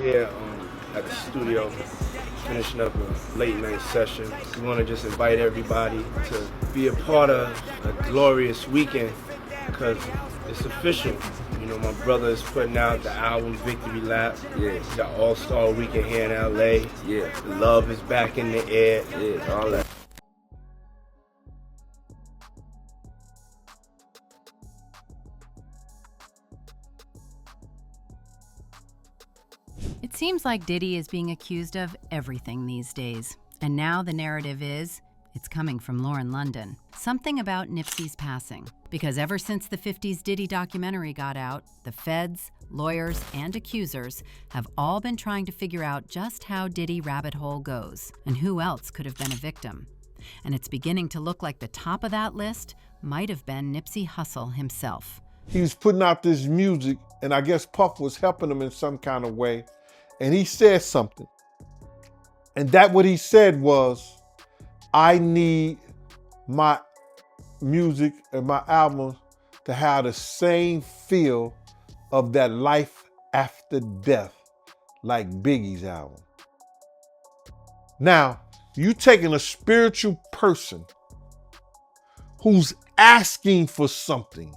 here at the studio, finishing up a late night session. We want to just invite everybody to be a part of a glorious weekend because it's official. You know, my brother is putting out the album Victory Lap. Yeah. The All-Star Weekend here in LA. Yeah. The love is back in the air. Yeah, all that. It seems like Diddy is being accused of everything these days. And now the narrative is, it's coming from Lauren London. Something about Nipsey's passing. Because ever since the 50s Diddy documentary got out, the feds, lawyers, and accusers have all been trying to figure out just how Diddy rabbit hole goes, and who else could have been a victim. And it's beginning to look like the top of that list might have been Nipsey Hussle himself. He was putting out this music, and I guess Puff was helping him in some kind of way. And he said something. And that what he said was, I need my music and my album to have the same feel of that life after death like Biggie's album. Now, you taking a spiritual person who's asking for something.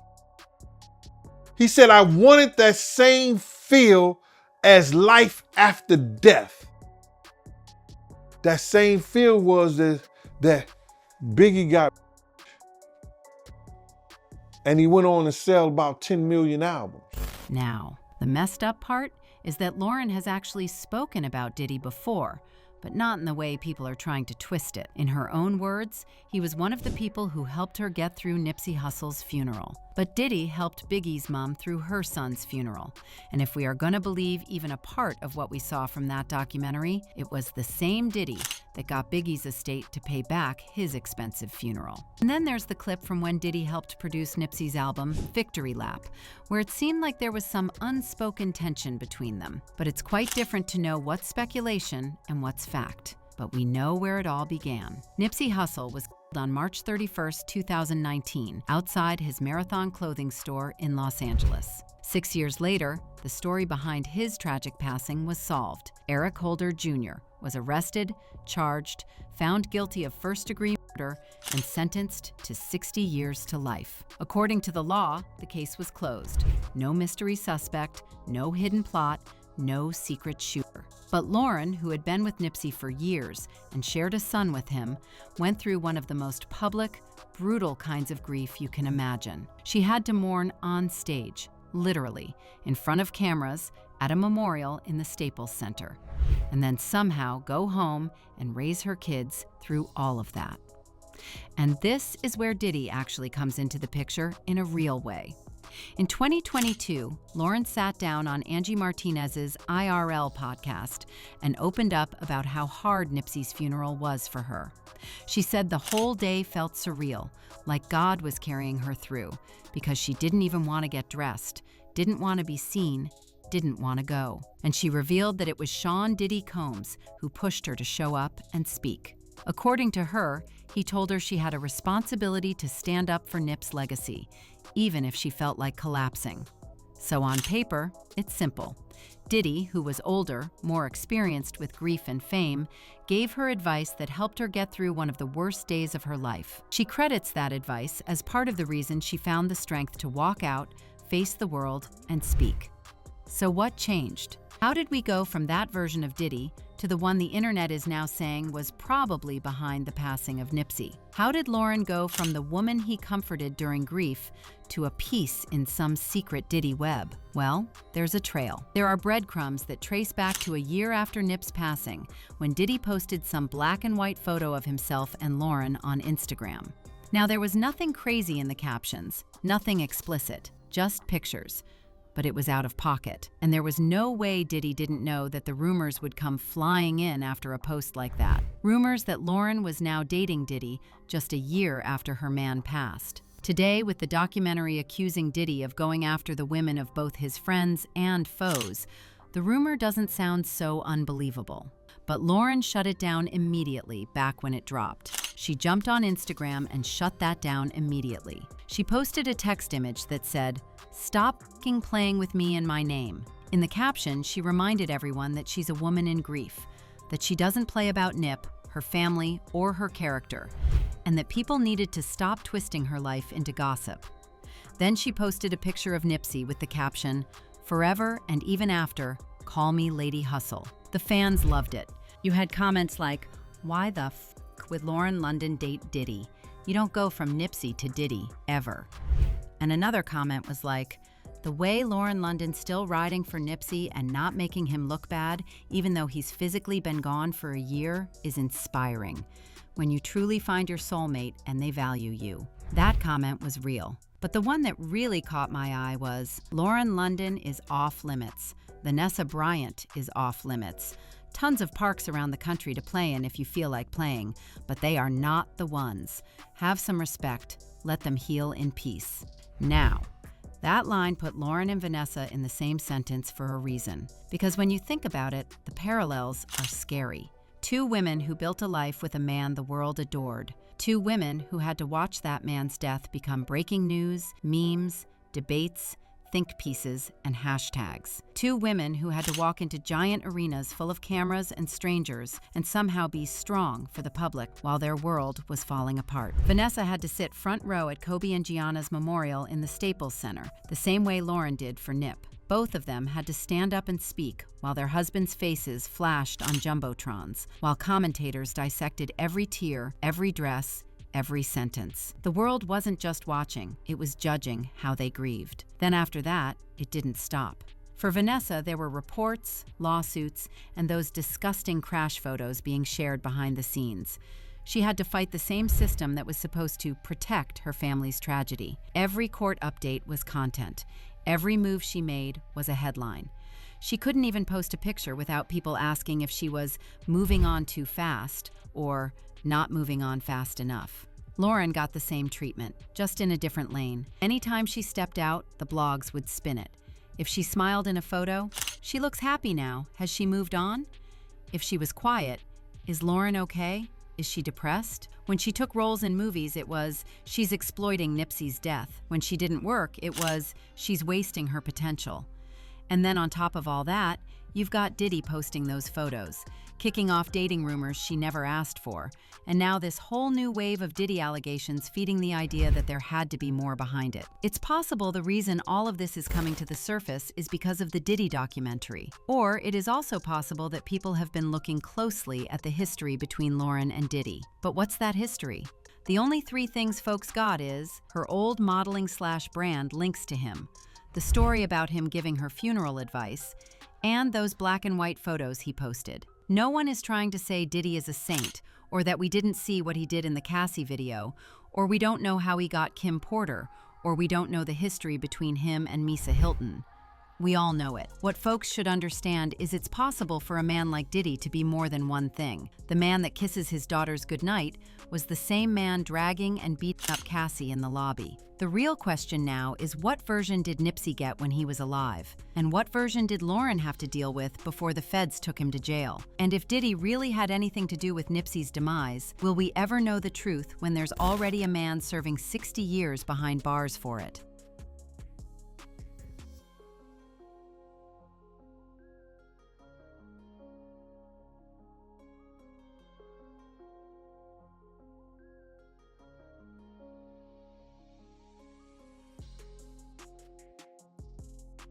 He said, I wanted that same feel as life after death. That same feel was that Biggie got, and he went on to sell about 10 million albums. Now, the messed up part is that Lauren has actually spoken about Diddy before, but not in the way people are trying to twist it. In her own words, he was one of the people who helped her get through Nipsey Hussle's funeral. But Diddy helped Biggie's mom through her son's funeral. And if we are going to believe even a part of what we saw from that documentary, it was the same Diddy that got Biggie's estate to pay back his expensive funeral. And then there's the clip from when Diddy helped produce Nipsey's album, Victory Lap, where it seemed like there was some unspoken tension between them. But it's quite different to know what's speculation and what's fact. But we know where it all began. Nipsey Hussle was killed on March 31st, 2019, outside his Marathon clothing store in Los Angeles. 6 years later, the story behind his tragic passing was solved. Eric Holder Jr. was arrested, charged, found guilty of first-degree murder, and sentenced to 60 years to life. According to the law, the case was closed. No mystery suspect, no hidden plot, no secret shooter. But Lauren, who had been with Nipsey for years and shared a son with him, went through one of the most public, brutal kinds of grief you can imagine. She had to mourn on stage, literally, in front of cameras at a memorial in the Staples Center, and then somehow go home and raise her kids through all of that. And this is where Diddy actually comes into the picture in a real way. In 2022, Lauren sat down on Angie Martinez's IRL podcast and opened up about how hard Nipsey's funeral was for her. She said the whole day felt surreal, like God was carrying her through, because she didn't even want to get dressed, didn't want to be seen, didn't want to go. And she revealed that it was Sean Diddy Combs who pushed her to show up and speak. According to her, he told her she had a responsibility to stand up for Nip's legacy, even if she felt like collapsing. So on paper, it's simple. Diddy, who was older, more experienced with grief and fame, gave her advice that helped her get through one of the worst days of her life. She credits that advice as part of the reason she found the strength to walk out, face the world, and speak. So what changed? How did we go from that version of Diddy to the one the internet is now saying was probably behind the passing of Nipsey? How did Lauren go from the woman he comforted during grief to a piece in some secret Diddy web? Well, there's a trail. There are breadcrumbs that trace back to a year after Nip's passing, when Diddy posted some black and white photo of himself and Lauren on Instagram. Now, there was nothing crazy in the captions, nothing explicit, just pictures. But it was out of pocket, and there was no way Diddy didn't know that the rumors would come flying in after a post like that. Rumors that Lauren was now dating Diddy just a year after her man passed. Today, with the documentary accusing Diddy of going after the women of both his friends and foes, the rumor doesn't sound so unbelievable. But Lauren shut it down immediately back when it dropped. She jumped on Instagram and shut that down immediately. She posted a text image that said, "Stop f***ing playing with me and my name. In the caption, she reminded everyone that she's a woman in grief, that she doesn't play about Nip, her family, or her character, and that people needed to stop twisting her life into gossip. Then she posted a picture of Nipsey with the caption, "Forever and even after, call me Lady Hustle." The fans loved it. You had comments like, "Why the f*** would Lauren London date Diddy? You don't go from Nipsey to Diddy, ever." And another comment was like, "The way Lauren London's still riding for Nipsey and not making him look bad, even though he's physically been gone for a year, is inspiring. When you truly find your soulmate and they value you." That comment was real. But the one that really caught my eye was, "Lauren London is off limits. Vanessa Bryant is off limits. Tons of parks around the country to play in if you feel like playing, but they are not the ones. Have some respect. Let them heal in peace." Now, that line put Lauren and Vanessa in the same sentence for a reason. Because when you think about it, the parallels are scary. Two women who built a life with a man the world adored. Two women who had to watch that man's death become breaking news, memes, debates, think pieces, and hashtags. Two women who had to walk into giant arenas full of cameras and strangers and somehow be strong for the public while their world was falling apart. Vanessa had to sit front row at Kobe and Gianna's memorial in the Staples Center, the same way Lauren did for Nip. Both of them had to stand up and speak while their husbands' faces flashed on jumbotrons, while commentators dissected every tear, every dress, every sentence. The world wasn't just watching, it was judging how they grieved. Then after that, it didn't stop. For Vanessa, there were reports, lawsuits, and those disgusting crash photos being shared behind the scenes. She had to fight the same system that was supposed to protect her family's tragedy. Every court update was content. Every move she made was a headline. She couldn't even post a picture without people asking if she was moving on too fast or not moving on fast enough. Lauren got the same treatment, just in a different lane. Anytime she stepped out, the blogs would spin it. If she smiled in a photo, "She looks happy now. Has she moved on?" If she was quiet, "Is Lauren okay? Is she depressed?" When she took roles in movies, it was, "She's exploiting Nipsey's death." When she didn't work, it was, "She's wasting her potential." And then on top of all that, you've got Diddy posting those photos, kicking off dating rumors she never asked for, and now this whole new wave of Diddy allegations feeding the idea that there had to be more behind it. It's possible the reason all of this is coming to the surface is because of the Diddy documentary. Or it is also possible that people have been looking closely at the history between Lauren and Diddy. But what's that history? The only three things folks got is her old modeling/brand links to him, the story about him giving her funeral advice, and those black and white photos he posted. No one is trying to say Diddy is a saint, or that we didn't see what he did in the Cassie video, or we don't know how he got Kim Porter, or we don't know the history between him and Misa Hilton. We all know it. What folks should understand is it's possible for a man like Diddy to be more than one thing. The man that kisses his daughters goodnight was the same man dragging and beating up Cassie in the lobby. The real question now is, what version did Nipsey get when he was alive? And what version did Lauren have to deal with before the feds took him to jail? And if Diddy really had anything to do with Nipsey's demise, will we ever know the truth when there's already a man serving 60 years behind bars for it?